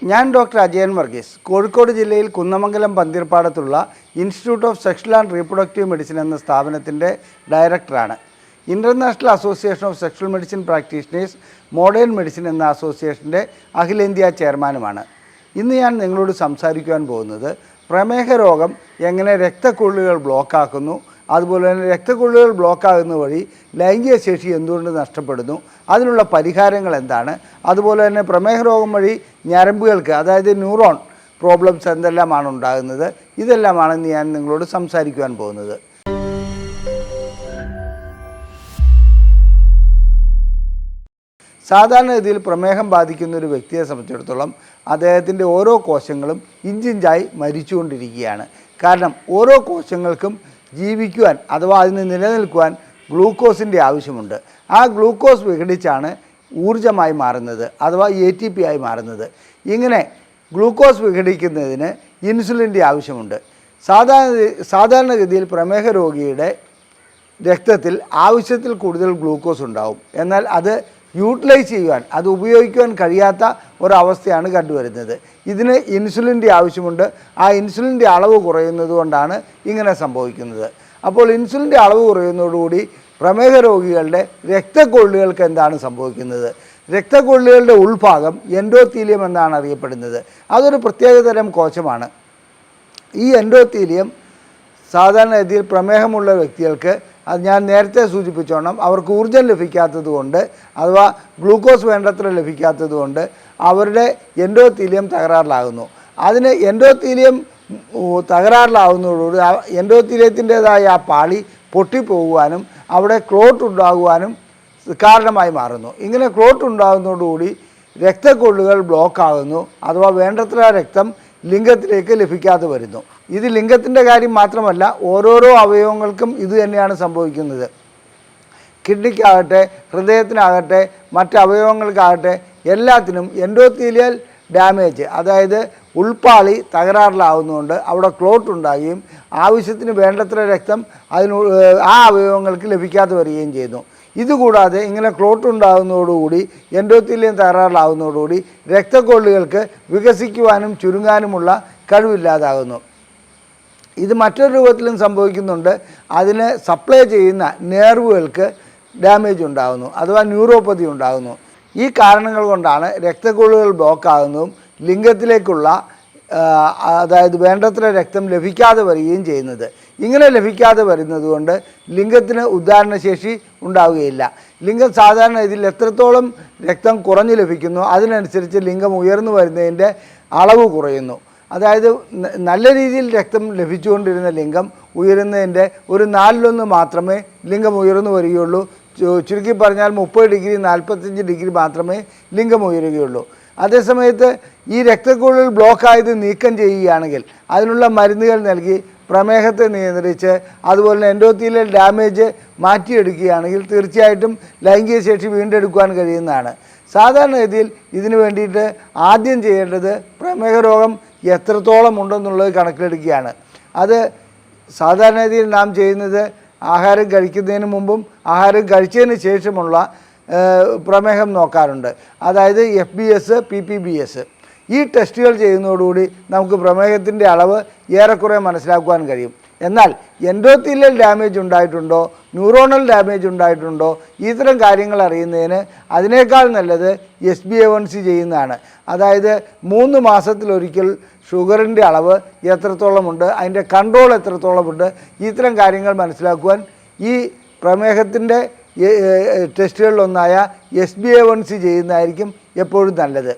ഞാൻ ഡോക്ടർ അജയൻ വർഗീസ്, കോഴിക്കോട് ജില്ലയിൽ കുന്നമംഗലം പന്തിർപ്പാടത്തുള്ള institute of sexual and reproductive medicine എന്ന സ്ഥാപനത്തിൻ്റെ ഡയറക്ടറാണ്. International association of sexual medicine practitioners modern medicine എന്ന അസോസിയേഷൻ്റെ അഖിലേന്ത്യാ ചെയർമാനുമാണ്. ഇന്ന് ഞാൻ നിങ്ങളോട് സംസാരിക്കുവാൻ പോകുന്നത് പ്രമേഹ രോഗം എങ്ങനെ രക്തക്കുഴലുകൾ ബ്ലോക്കാക്കുന്നു, അതുപോലെ തന്നെ രക്തക്കുഴലുകൾ ബ്ലോക്കാകുന്ന വഴി ലൈംഗിക ശേഷി എന്തുകൊണ്ട് നഷ്ടപ്പെടുന്നു, അതിനുള്ള പരിഹാരങ്ങൾ എന്താണ്, അതുപോലെ തന്നെ പ്രമേഹ രോഗം വഴി ഞരമ്പുകൾക്ക് അതായത് ന്യൂറോൺ പ്രോബ്ലംസ് എന്തെല്ലാമാണ് ഉണ്ടാകുന്നത്, ഇതെല്ലാമാണ് ഇന്ന് ഞാൻ നിങ്ങളോട് സംസാരിക്കുവാൻ പോകുന്നത്. സാധാരണഗതിയിൽ പ്രമേഹം ബാധിക്കുന്ന ഒരു വ്യക്തിയെ സംബന്ധിച്ചിടത്തോളം അദ്ദേഹത്തിൻ്റെ ഓരോ കോശങ്ങളും ഇഞ്ചിഞ്ചായി മരിച്ചുകൊണ്ടിരിക്കുകയാണ്. കാരണം ഓരോ കോശങ്ങൾക്കും ജീവിക്കുവാൻ അഥവാ അതിന് നിലനിൽക്കുവാൻ ഗ്ലൂക്കോസിൻ്റെ ആവശ്യമുണ്ട്. ആ ഗ്ലൂക്കോസ് വിഘടിച്ചാണ് ഊർജ്ജമായി മാറുന്നത് അഥവാ ATP ആയി മാറുന്നത്. ഇങ്ങനെ ഗ്ലൂക്കോസ് വിഘടിക്കുന്നതിന് ഇൻസുലിൻ്റെ ആവശ്യമുണ്ട്. സാധാരണഗതിയിൽ പ്രമേഹ രോഗിയുടെ രക്തത്തിൽ ആവശ്യത്തിൽ കൂടുതൽ ഗ്ലൂക്കോസ് ഉണ്ടാവും. എന്നാൽ അത് യൂട്ടിലൈസ് ചെയ്യുവാൻ, അത് ഉപയോഗിക്കുവാൻ കഴിയാത്ത ഒരവസ്ഥയാണ് കണ്ടുവരുന്നത്. ഇതിന് ഇൻസുലിൻ്റെ ആവശ്യമുണ്ട്. ആ ഇൻസുലിൻ്റെ അളവ് കുറയുന്നത് കൊണ്ടാണ് ഇങ്ങനെ സംഭവിക്കുന്നത്. അപ്പോൾ ഇൻസുലിൻ്റെ അളവ് കുറയുന്നതോടുകൂടി പ്രമേഹ രോഗികളുടെ രക്തക്കൊള്ളുകൾക്ക് എന്താണ് സംഭവിക്കുന്നത്? രക്തക്കൊള്ളുകളുടെ ഉൾഭാഗം എൻഡോത്തീലിയം എന്നാണ് അറിയപ്പെടുന്നത്. അതൊരു പ്രത്യേകതരം കോശമാണ്. ഈ എൻഡോത്തീലിയം സാധാരണഗതിയിൽ പ്രമേഹമുള്ള വ്യക്തികൾക്ക്, അത് ഞാൻ നേരത്തെ സൂചിപ്പിച്ചോണം, അവർക്ക് ഊർജ്ജം ലഭിക്കാത്തത് കൊണ്ട് അഥവാ ഗ്ലൂക്കോസ് വേണ്ടത്ര ലഭിക്കാത്തത് കൊണ്ട് അവരുടെ എൻഡോത്തീലിയം തകരാറിലാകുന്നു. അതിന് എൻഡോത്തീലിയം തകരാറിലാകുന്നതോടുകൂടി എൻഡോത്തീലിയത്തിൻ്റേതായ ആ പാളി പൊട്ടിപ്പോകുവാനും അവിടെ ക്ലോട്ട് ഉണ്ടാകുവാനും കാരണമായി മാറുന്നു. ഇങ്ങനെ ക്ലോട്ട് ഉണ്ടാകുന്നതോടുകൂടി രക്തക്കൊള്ളുകൾ ബ്ലോക്കാകുന്നു അഥവാ വേണ്ടത്ര രക്തം ലിംഗത്തിലേക്ക് ലഭിക്കാതെ വരുന്നു. ഇത് ലിംഗത്തിൻ്റെ കാര്യം മാത്രമല്ല, ഓരോരോ അവയവങ്ങൾക്കും ഇത് തന്നെയാണ് സംഭവിക്കുന്നത്. കിഡ്നിക്കാകട്ടെ, ഹൃദയത്തിനാകട്ടെ, മറ്റ് അവയവങ്ങൾക്കാകട്ടെ, എല്ലാത്തിനും എൻഡോത്തീലിയൽ ഡാമേജ് അതായത് ഉൾപ്പാളി തകരാറിലാവുന്നതുകൊണ്ട് അവിടെ ക്ലോട്ട് ഉണ്ടാകുകയും ആവശ്യത്തിന് വേണ്ടത്ര രക്തം ആ അവയവങ്ങൾക്ക് ലഭിക്കാതെ വരികയും ചെയ്യുന്നു. ഇതുകൂടാതെ ഇങ്ങനെ ക്ലോട്ട് ഉണ്ടാകുന്നതോടുകൂടി എൻഡോത്തീലിയം തകരാറിലാവുന്നതോടുകൂടി രക്തക്കൊള്ളുകൾക്ക് വികസിക്കുവാനും ചുരുങ്ങാനുമുള്ള കഴിവില്ലാതാകുന്നു. ഇത് മറ്റൊരു രൂപത്തിലും സംഭവിക്കുന്നുണ്ട്. അതിന് സപ്ലൈ ചെയ്യുന്ന നെർവുകൾക്ക് ഡാമേജ് ഉണ്ടാകുന്നു അഥവാ ന്യൂറോപ്പതി ഉണ്ടാകുന്നു. ഈ കാരണങ്ങൾ കൊണ്ടാണ് രക്തക്കൊള്ളുകൾ ബ്ലോക്കാകുന്നതും ലിംഗത്തിലേക്കുള്ള അതായത് വേണ്ടത്ര രക്തം ലഭിക്കാതെ വരികയും ചെയ്യുന്നത്. ഇങ്ങനെ ലഭിക്കാതെ വരുന്നത് കൊണ്ട് ലിംഗത്തിന് ഉദ്ധാരണശേഷി ഉണ്ടാവുകയില്ല. ലിംഗം സാധാരണ ഇതിൽ എത്രത്തോളം രക്തം കുറഞ്ഞു ലഭിക്കുന്നു അതിനനുസരിച്ച് ലിംഗം ഉയർന്നു വരുന്നതിൻ്റെ അളവ് കുറയുന്നു. അതായത് നല്ല രീതിയിൽ രക്തം ലഭിച്ചുകൊണ്ടിരുന്ന ലിംഗം ഉയരുന്നതിൻ്റെ ഒരു 1/4 മാത്രമേ ലിംഗം ഉയർന്നു വരികയുള്ളൂ. ചുരുക്കി പറഞ്ഞാൽ 30 ഡിഗ്രി 45 ഡിഗ്രി മാത്രമേ ലിംഗം ഉയരുകയുള്ളൂ. അതേസമയത്ത് ഈ രക്തക്കുഴൽ ബ്ലോക്കായത് നീക്കം ചെയ്യുകയാണെങ്കിൽ, അതിനുള്ള മരുന്നുകൾ നൽകി പ്രമേഹത്തെ നിയന്ത്രിച്ച് അതുപോലെ തന്നെ എൻഡോത്തീലിയൽ ഡാമേജ് മാറ്റിയെടുക്കുകയാണെങ്കിൽ തീർച്ചയായിട്ടും ലൈംഗിക ശേഷി വീണ്ടെടുക്കുവാൻ കഴിയുന്നതാണ്. സാധാരണഗതിയിൽ ഇതിനു വേണ്ടിയിട്ട് ആദ്യം ചെയ്യേണ്ടത് പ്രമേഹ രോഗം എത്രത്തോളം ഉണ്ടെന്നുള്ളത് കണക്കിലെടുക്കുകയാണ്. അത് സാധാരണഗതിയിൽ നാം ചെയ്യുന്നത് ആഹാരം കഴിക്കുന്നതിന് മുമ്പും ആഹാരം കഴിച്ചതിന് ശേഷമുള്ള പ്രമേഹം നോക്കാറുണ്ട്. അതായത് FBS, PPBS. ഈ ടെസ്റ്റുകൾ ചെയ്യുന്നതോടുകൂടി നമുക്ക് പ്രമേഹത്തിൻ്റെ അളവ് ഏറെക്കുറെ മനസ്സിലാക്കുവാൻ കഴിയും. എന്നാൽ എൻഡോത്തീലിയൽ ഡാമേജ് ഉണ്ടായിട്ടുണ്ടോ, ന്യൂറോണൽ ഡാമേജ് ഉണ്ടായിട്ടുണ്ടോ, ഇത്തരം കാര്യങ്ങൾ അറിയുന്നതിന് അതിനേക്കാൾ നല്ലത് SbA1c ചെയ്യുന്നതാണ്. അതായത് 3 മാസത്തിലൊരിക്കൽ ഷുഗറിൻ്റെ അളവ് എത്രത്തോളമുണ്ട്, അതിൻ്റെ കൺട്രോൾ എത്രത്തോളമുണ്ട്, ഇത്തരം കാര്യങ്ങൾ മനസ്സിലാക്കുവാൻ ഈ പ്രമേഹത്തിൻ്റെ ടെസ്റ്റുകളിലൊന്നായ SbA1c ചെയ്യുന്നതായിരിക്കും എപ്പോഴും നല്ലത്.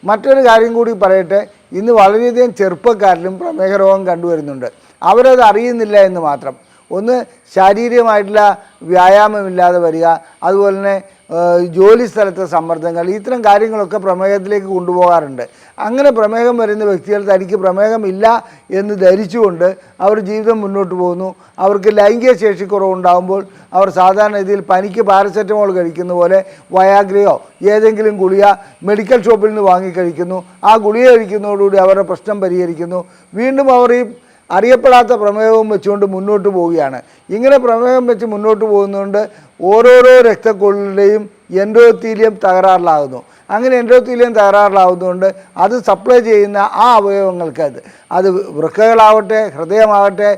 മറ്റൊരു കാര്യം കൂടി പറയട്ടെ, ഇന്ന് വളരെയധികം ചെറുപ്പക്കാരിലും പ്രമേഹ രോഗം കണ്ടുവരുന്നുണ്ട്. അവരത് അറിയുന്നില്ല എന്ന് മാത്രം. ഒന്ന്, ശാരീരികമായിട്ടുള്ള വ്യായാമമില്ലാതെ വരിക, അതുപോലെ തന്നെ ജോലി സ്ഥലത്തെ സമ്മർദ്ദങ്ങൾ, ഇത്തരം കാര്യങ്ങളൊക്കെ പ്രമേഹത്തിലേക്ക് കൊണ്ടുപോകാറുണ്ട്. അങ്ങനെ പ്രമേഹം വരുന്ന വ്യക്തികൾ തനിക്ക് പ്രമേഹമില്ല എന്ന് ധരിച്ചുകൊണ്ട് അവർ ജീവിതം മുന്നോട്ട് പോകുന്നു. അവർക്ക് ലൈംഗിക ശേഷിക്കുറവുണ്ടാകുമ്പോൾ അവർ സാധാരണ രീതിയിൽ പനിക്ക് പാരസെറ്റമോൾ കഴിക്കുന്ന പോലെ വയാഗ്രയോ ഏതെങ്കിലും ഗുളിക മെഡിക്കൽ ഷോപ്പിൽ നിന്ന് വാങ്ങിക്കഴിക്കുന്നു. ആ ഗുളിക കഴിക്കുന്നതോടുകൂടി അവരുടെ പ്രശ്നം പരിഹരിക്കുന്നു. വീണ്ടും അവർ ഈ അറിയപ്പെടാത്ത പ്രമേഹവും വെച്ചുകൊണ്ട് മുന്നോട്ട് പോവുകയാണ്. ഇങ്ങനെ പ്രമേഹം വെച്ച് മുന്നോട്ട് പോകുന്നതുകൊണ്ട് ഓരോരോ രക്തക്കൊള്ളിൻ്റെയും എൻഡോത്തീലിയം തകരാറിലാകുന്നു. അങ്ങനെ എൻഡോത്തീലിയം തകരാറിലാകുന്നതുകൊണ്ട് അത് സപ്ലൈ ചെയ്യുന്ന ആ അവയവങ്ങൾക്ക് അത് വൃക്കകളാവട്ടെ, ഹൃദയമാവട്ടെ,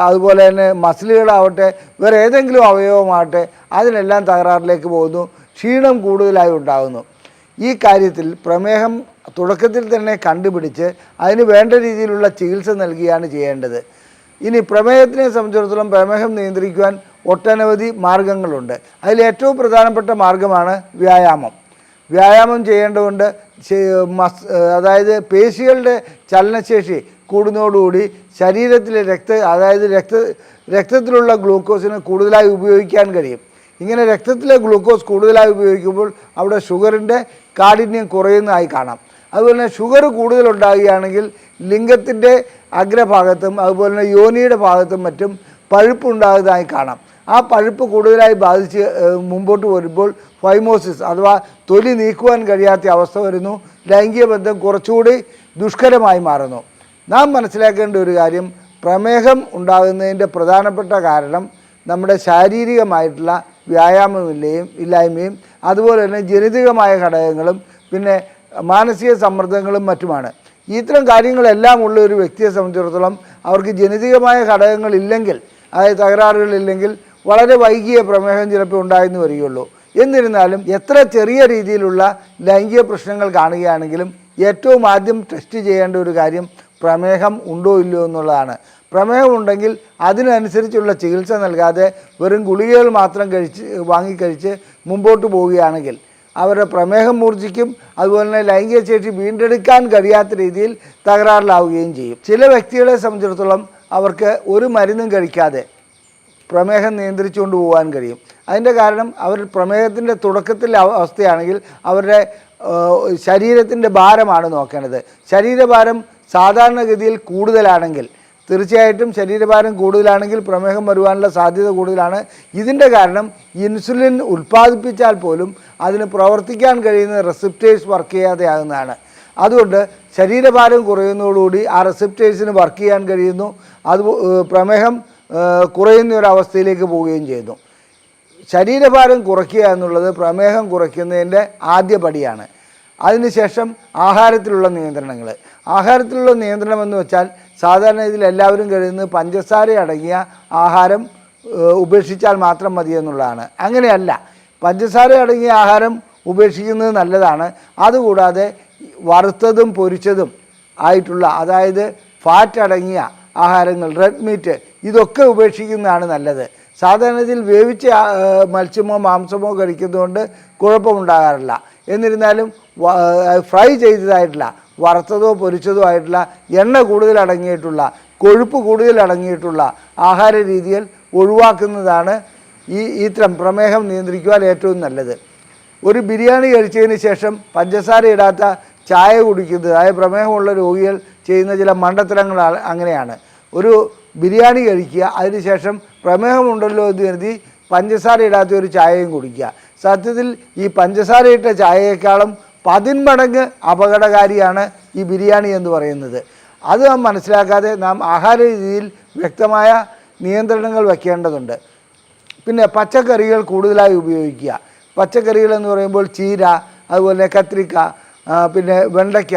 അതുപോലെ തന്നെ മസിലുകളാവട്ടെ, വേറെ ഏതെങ്കിലും അവയവമാവട്ടെ, അതിനെല്ലാം തകരാറിലേക്ക് പോകുന്നു. ക്ഷീണം കൂടുതലായി ഉണ്ടാകുന്നു. ഈ കാര്യത്തിൽ പ്രമേഹം തുടക്കത്തിൽ തന്നെ കണ്ടുപിടിച്ച് അതിന് വേണ്ട രീതിയിലുള്ള ചികിത്സ നൽകുകയാണ് ചെയ്യേണ്ടത്. ഇനി പ്രമേഹത്തിനെ സംബന്ധിച്ചിടത്തോളം പ്രമേഹം നിയന്ത്രിക്കുവാൻ ഒട്ടനവധി മാർഗങ്ങളുണ്ട്. അതിൽ ഏറ്റവും പ്രധാനപ്പെട്ട മാർഗമാണ് വ്യായാമം. വ്യായാമം ചെയ്യേണ്ടതുകൊണ്ട് അതായത് പേശികളുടെ ചലനശേഷി കൂടുന്നതോടുകൂടി ശരീരത്തിലെ രക്തത്തിലുള്ള ഗ്ലൂക്കോസിന് കൂടുതലായി ഉപയോഗിക്കാൻ കഴിയും. ഇങ്ങനെ രക്തത്തിലെ ഗ്ലൂക്കോസ് കൂടുതലായി ഉപയോഗിക്കുമ്പോൾ അവിടെ ഷുഗറിൻ്റെ കാഠിന്യം കുറയുന്നതായി കാണാം. അതുപോലെ തന്നെ ഷുഗർ കൂടുതലുണ്ടാകുകയാണെങ്കിൽ ലിംഗത്തിൻ്റെ അഗ്രഭാഗത്തും അതുപോലെ തന്നെ യോനിയുടെ ഭാഗത്തും മറ്റും പഴുപ്പുണ്ടാകുന്നതായി കാണാം. ആ പഴുപ്പ് കൂടുതലായി ബാധിച്ച് മുമ്പോട്ട് വരുമ്പോൾ ഫൈമോസിസ് അഥവാ തൊലി നീക്കുവാൻ കഴിയാത്ത അവസ്ഥ വരുന്നു. ലൈംഗിക ബന്ധം കുറച്ചുകൂടി ദുഷ്കരമായി മാറുന്നു. നാം മനസ്സിലാക്കേണ്ട ഒരു കാര്യം, പ്രമേഹം ഉണ്ടാകുന്നതിൻ്റെ പ്രധാനപ്പെട്ട കാരണം നമ്മുടെ ശാരീരികമായിട്ടുള്ള ഇല്ലായ്മയും അതുപോലെ തന്നെ ജനിതകമായ ഘടകങ്ങളും പിന്നെ മാനസിക സമ്മർദ്ദങ്ങളും മറ്റുമാണ്. ഇത്തരം കാര്യങ്ങളെല്ലാം ഉള്ള ഒരു വ്യക്തിയെ സംബന്ധിച്ചിടത്തോളം അവർക്ക് ജനിതകമായ ഘടകങ്ങളില്ലെങ്കിൽ, അതായത് തകരാറുകളില്ലെങ്കിൽ വളരെ വൈകിയ പ്രമേഹം ചിലപ്പോൾ ഉണ്ടായെന്ന് വരികയുള്ളൂ. എന്നിരുന്നാലും എത്ര ചെറിയ രീതിയിലുള്ള ലൈംഗിക പ്രശ്നങ്ങൾ കാണുകയാണെങ്കിലും ഏറ്റവും ആദ്യം ടെസ്റ്റ് ചെയ്യേണ്ട ഒരു കാര്യം പ്രമേഹം ഉണ്ടോ ഇല്ലയോ എന്നുള്ളതാണ്. പ്രമേഹമുണ്ടെങ്കിൽ അതിനനുസരിച്ചുള്ള ചികിത്സ നൽകാതെ വെറും ഗുളികകൾ മാത്രം വാങ്ങിക്കഴിച്ച് മുമ്പോട്ട് പോവുകയാണെങ്കിൽ അവരുടെ പ്രമേഹം മൂർച്ഛിക്കും. അതുപോലെ തന്നെ ലൈംഗിക ശേഷി വീണ്ടെടുക്കാൻ കഴിയാത്ത രീതിയിൽ തകരാറിലാവുകയും ചെയ്യും. ചില വ്യക്തികളെ സംബന്ധിച്ചിടത്തോളം അവർക്ക് ഒരു മരുന്നും കഴിക്കാതെ പ്രമേഹം നിയന്ത്രിച്ചുകൊണ്ട് പോകാൻ കഴിയും. അതിൻ്റെ കാരണം അവർ പ്രമേഹത്തിൻ്റെ തുടക്കത്തിലെ അവസ്ഥയാണെങ്കിൽ അവരുടെ ശരീരത്തിൻ്റെ ഭാരമാണ് നോക്കേണ്ടത്. ശരീരഭാരം സാധാരണഗതിയിൽ കൂടുതലാണെങ്കിൽ, തീർച്ചയായിട്ടും ശരീരഭാരം കൂടുതലാണെങ്കിൽ പ്രമേഹം വരുവാനുള്ള സാധ്യത കൂടുതലാണ്. ഇതിൻ്റെ കാരണം ഇൻസുലിൻ ഉൽപ്പാദിപ്പിച്ചാൽ പോലും അതിന് പ്രവർത്തിക്കാൻ കഴിയുന്ന റെസിപ്റ്റേഴ്സ് വർക്ക് ചെയ്യാതെയാകുന്നതാണ്. അതുകൊണ്ട് ശരീരഭാരം കുറയുന്നതോടുകൂടി ആ റെസിപ്റ്റേഴ്സിന് വർക്ക് ചെയ്യാൻ കഴിയുന്നു. അത് പ്രമേഹം കുറയുന്ന ഒരവസ്ഥയിലേക്ക് പോവുകയും ചെയ്യുന്നു. ശരീരഭാരം കുറയ്ക്കുക എന്നുള്ളത് പ്രമേഹം കുറയ്ക്കുന്നതിൻ്റെ ആദ്യ പടിയാണ്. അതിനുശേഷം ആഹാരത്തിലുള്ള നിയന്ത്രണങ്ങൾ. ആഹാരത്തിലുള്ള നിയന്ത്രണം എന്ന് വെച്ചാൽ സാധാരണ ഇതിൽ എല്ലാവരും കഴിയുന്നത് പഞ്ചസാര അടങ്ങിയ ആഹാരം ഉപേക്ഷിച്ചാൽ മാത്രം മതി എന്നുള്ളതാണ്. അങ്ങനെയല്ല, പഞ്ചസാര അടങ്ങിയ ആഹാരം ഉപേക്ഷിക്കുന്നത് നല്ലതാണ്. അതുകൂടാതെ വറുത്തതും പൊരിച്ചതും ആയിട്ടുള്ള, അതായത് ഫാറ്റ് അടങ്ങിയ ആഹാരങ്ങൾ, റെഡ് മീറ്റ്, ഇതൊക്കെ ഉപേക്ഷിക്കുന്നതാണ് നല്ലത്. സാധാരണ ഇതിൽ വേവിച്ച മത്സ്യമോ മാംസമോ കഴിക്കുന്നതുകൊണ്ട് കുഴപ്പമുണ്ടാകാറില്ല. എന്നിരുന്നാലും ഫ്രൈ ചെയ്തതായിട്ടുള്ള, വറുത്തതോ പൊരിച്ചതോ ആയിട്ടുള്ള, എണ്ണ കൂടുതൽ അടങ്ങിയിട്ടുള്ള, കൊഴുപ്പ് കൂടുതൽ അടങ്ങിയിട്ടുള്ള ആഹാര രീതികൾ ഒഴിവാക്കുന്നതാണ് ഇത്തരം പ്രമേഹം നിയന്ത്രിക്കുവാൻ ഏറ്റവും നല്ലത്. ഒരു ബിരിയാണി കഴിച്ചതിന് ശേഷം പഞ്ചസാര ഇടാത്ത ചായ കുടിക്കുന്നത്, അതായത് പ്രമേഹമുള്ള രോഗികൾ ചെയ്യുന്ന ചില മണ്ടത്തരങ്ങൾ അങ്ങനെയാണ്. ഒരു ബിരിയാണി കഴിക്കുക, അതിനുശേഷം പ്രമേഹമുണ്ടല്ലോ എന്ന് കരുതി പഞ്ചസാര ഇടാത്ത ഒരു ചായയും കുടിക്കുക. സത്യത്തിൽ ഈ പഞ്ചസാര ഇട്ട ചായയേക്കാളും 10 മടങ്ങ് അപകടകാരിയാണ് ഈ ബിരിയാണി എന്ന് പറയുന്നത്. അത് നാം മനസ്സിലാക്കാതെ നാം ആഹാര രീതിയിൽ വ്യക്തമായ നിയന്ത്രണങ്ങൾ വയ്ക്കേണ്ടതുണ്ട്. പിന്നെ പച്ചക്കറികൾ കൂടുതലായി ഉപയോഗിക്കുക. പച്ചക്കറികൾ എന്ന് പറയുമ്പോൾ ചീര, അതുപോലെ കത്രിക്ക, പിന്നെ വെണ്ടയ്ക്ക,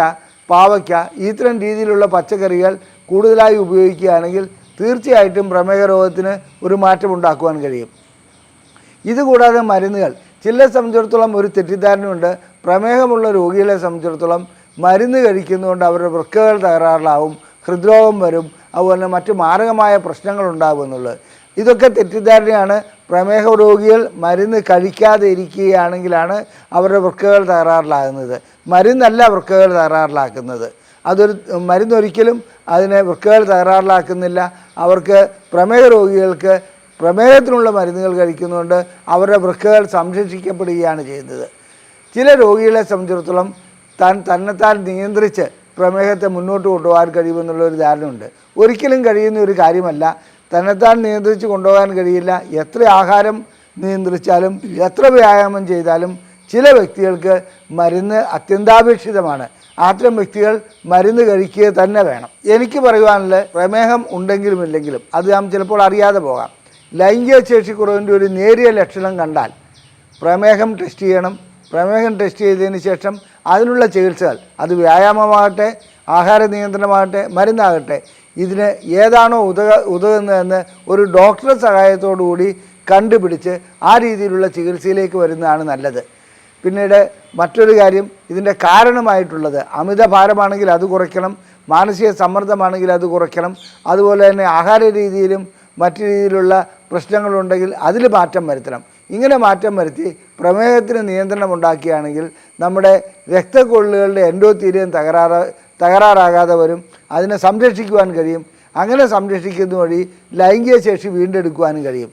പാവയ്ക്ക, ഇത്തരം രീതിയിലുള്ള പച്ചക്കറികൾ കൂടുതലായി ഉപയോഗിക്കുകയാണെങ്കിൽ തീർച്ചയായിട്ടും പ്രമേഹ രോഗത്തിന് ഒരു മാറ്റമുണ്ടാക്കുവാൻ കഴിയും. ഇതുകൂടാതെ മരുന്നുകൾ, ചിലരെ സംബന്ധിച്ചിടത്തോളം ഒരു തെറ്റിദ്ധാരണയുണ്ട്, പ്രമേഹമുള്ള രോഗികളെ സംബന്ധിച്ചിടത്തോളം മരുന്ന് കഴിക്കുന്നതുകൊണ്ട് അവരുടെ വൃക്കകൾ തകരാറിലാവും, ഹൃദ്രോഗം വരും, അതുപോലെ മറ്റു മാരകമായ പ്രശ്നങ്ങൾ ഉണ്ടാകും എന്നുള്ളത്. ഇതൊക്കെ തെറ്റിദ്ധാരണയാണ്. പ്രമേഹ രോഗികൾ മരുന്ന് കഴിക്കാതെ ഇരിക്കുകയാണെങ്കിലാണ് അവരുടെ വൃക്കകൾ തകരാറിലാകുന്നത്. മരുന്നല്ല വൃക്കകൾ തകരാറിലാക്കുന്നത്. മരുന്നൊരിക്കലും അതിനെ വൃക്കകൾ തകരാറിലാക്കുന്നില്ല. അവർക്ക് പ്രമേഹ രോഗികൾക്ക് പ്രമേഹത്തിനുള്ള മരുന്നുകൾ കഴിക്കുന്നതുകൊണ്ട് അവരുടെ വൃക്കകൾ സംരക്ഷിക്കപ്പെടുകയാണ് ചെയ്യുന്നത്. ചില രോഗികളെ സംബന്ധിച്ചിടത്തോളം തന്നെത്താൻ നിയന്ത്രിച്ച് പ്രമേഹത്തെ മുന്നോട്ട് കൊണ്ടുപോകാൻ കഴിയുമെന്നുള്ളൊരു ധാരണയുണ്ട്. ഒരിക്കലും കഴിയുന്ന ഒരു കാര്യമല്ല. തന്നെത്താൻ നിയന്ത്രിച്ച് കൊണ്ടുപോകാൻ കഴിയില്ല. എത്ര ആഹാരം നിയന്ത്രിച്ചാലും എത്ര വ്യായാമം ചെയ്താലും ചില വ്യക്തികൾക്ക് മരുന്ന് അത്യന്താപേക്ഷിതമാണ്. അത്തരം വ്യക്തികൾ മരുന്ന് കഴിക്കുക തന്നെ വേണം. എനിക്ക് പറയുവാനുള്ളത്, പ്രമേഹം ഉണ്ടെങ്കിലും ഇല്ലെങ്കിലും അത് നാം ചിലപ്പോൾ അറിയാതെ പോകാം. ലൈംഗിക ശേഷിക്കുറവിൻ്റെ ഒരു നേരിയ ലക്ഷണം കണ്ടാൽ പ്രമേഹം ടെസ്റ്റ് ചെയ്യണം. പ്രമേഹം ടെസ്റ്റ് ചെയ്തതിന് ശേഷം അതിനുള്ള ചികിത്സകൾ, അത് വ്യായാമമാകട്ടെ, ആഹാര നിയന്ത്രണമാകട്ടെ, മരുന്നാകട്ടെ, ഇതിന് ഏതാണോ ഉതകുന്നതെന്ന് ഒരു ഡോക്ടറുടെ സഹായത്തോടു കൂടി കണ്ടുപിടിച്ച് ആ രീതിയിലുള്ള ചികിത്സയിലേക്ക് വരുന്നതാണ് നല്ലത്. പിന്നീട് മറ്റൊരു കാര്യം, ഇതിൻ്റെ കാരണമായിട്ടുള്ളത് അമിതഭാരമാണെങ്കിൽ അത് കുറയ്ക്കണം, മാനസിക സമ്മർദ്ദമാണെങ്കിൽ അത് കുറയ്ക്കണം, അതുപോലെ തന്നെ ആഹാര രീതിയിലും മറ്റു രീതിയിലുള്ള പ്രശ്നങ്ങളുണ്ടെങ്കിൽ അതിൽ മാറ്റം വരുത്തണം. ഇങ്ങനെ മാറ്റം വരുത്തി പ്രമേഹത്തിന് നിയന്ത്രണം ഉണ്ടാക്കുകയാണെങ്കിൽ നമ്മുടെ രക്തക്കൊള്ളുകളുടെ എൻഡോത്തീലിയം തകരാറാകാതെ വരും. അതിനെ സംരക്ഷിക്കുവാൻ കഴിയും. അങ്ങനെ സംരക്ഷിക്കുന്ന വഴി ലൈംഗിക ശേഷി വീണ്ടെടുക്കുവാനും കഴിയും.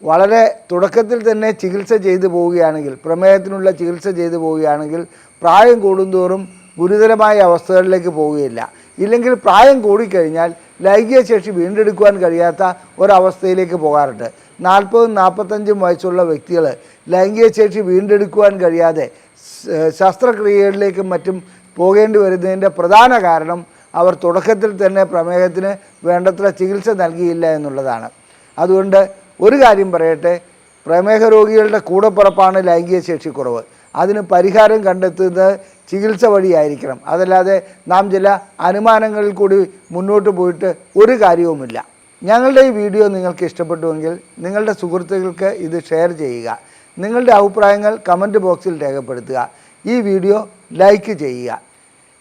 വളരെ തുടക്കത്തിൽ തന്നെ ചികിത്സ ചെയ്തു പോവുകയാണെങ്കിൽ, പ്രമേഹത്തിനുള്ള ചികിത്സ ചെയ്തു പോവുകയാണെങ്കിൽ പ്രായം കൂടുന്തോറും ഗുരുതരമായ അവസ്ഥകളിലേക്ക് പോവുകയില്ല. ഇല്ലെങ്കിൽ പ്രായം കൂടിക്കഴിഞ്ഞാൽ ലൈംഗിക ശേഷി വീണ്ടെടുക്കുവാൻ കഴിയാത്ത ഒരവസ്ഥയിലേക്ക് പോകാറുണ്ട്. 40-45 വയസ്സുള്ള വ്യക്തികൾ ലൈംഗിക ശേഷി വീണ്ടെടുക്കുവാൻ കഴിയാതെ ശസ്ത്രക്രിയകളിലേക്കും മറ്റും പോകേണ്ടി വരുന്നതിൻ്റെ പ്രധാന കാരണം അവർ തുടക്കത്തിൽ തന്നെ പ്രമേഹത്തിന് വേണ്ടത്ര ചികിത്സ നൽകിയില്ല എന്നുള്ളതാണ്. അതുകൊണ്ട് ഒരു കാര്യം പറയട്ടെ, പ്രമേഹ രോഗികളുടെ കൂടപ്പിറപ്പാണ് ലൈംഗിക ശേഷിക്കുറവ്. അതിന് പരിഹാരം കണ്ടെത്തുന്നത് ചികിത്സ വഴിയായിരിക്കണം. അതല്ലാതെ നാം ചില അനുമാനങ്ങളിൽ കൂടി മുന്നോട്ട് പോയിട്ട് ഒരു കാര്യവുമില്ല. ഞങ്ങളുടെ ഈ വീഡിയോ നിങ്ങൾക്ക് ഇഷ്ടപ്പെട്ടുവെങ്കിൽ നിങ്ങളുടെ സുഹൃത്തുക്കൾക്ക് ഇത് ഷെയർ ചെയ്യുക. നിങ്ങളുടെ അഭിപ്രായങ്ങൾ കമൻറ്റ് ബോക്സിൽ രേഖപ്പെടുത്തുക. ഈ വീഡിയോ ലൈക്ക് ചെയ്യുക.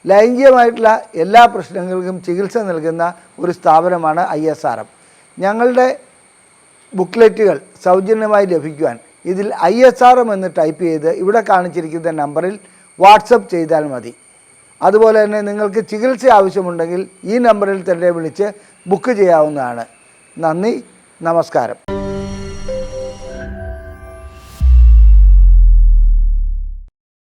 ലൈംഗികമായിട്ടുള്ള എല്ലാ പ്രശ്നങ്ങൾക്കും ചികിത്സ നൽകുന്ന ഒരു സ്ഥാപനമാണ് ISRM. ഞങ്ങളുടെ ബുക്ക്ലെറ്റുകൾ സൗജന്യമായി ലഭിക്കുവാൻ ഇതിൽ ISRM എന്ന് ടൈപ്പ് ചെയ്ത് ഇവിടെ കാണിച്ചിരിക്കുന്ന നമ്പറിൽ വാട്സപ്പ് ചെയ്താൽ മതി. അതുപോലെ തന്നെ നിങ്ങൾക്ക് ചികിത്സ ആവശ്യമുണ്ടെങ്കിൽ ഈ നമ്പറിൽ തന്നെ വിളിച്ച് ബുക്ക് ചെയ്യാവുന്നതാണ്. നന്ദി, നമസ്കാരം.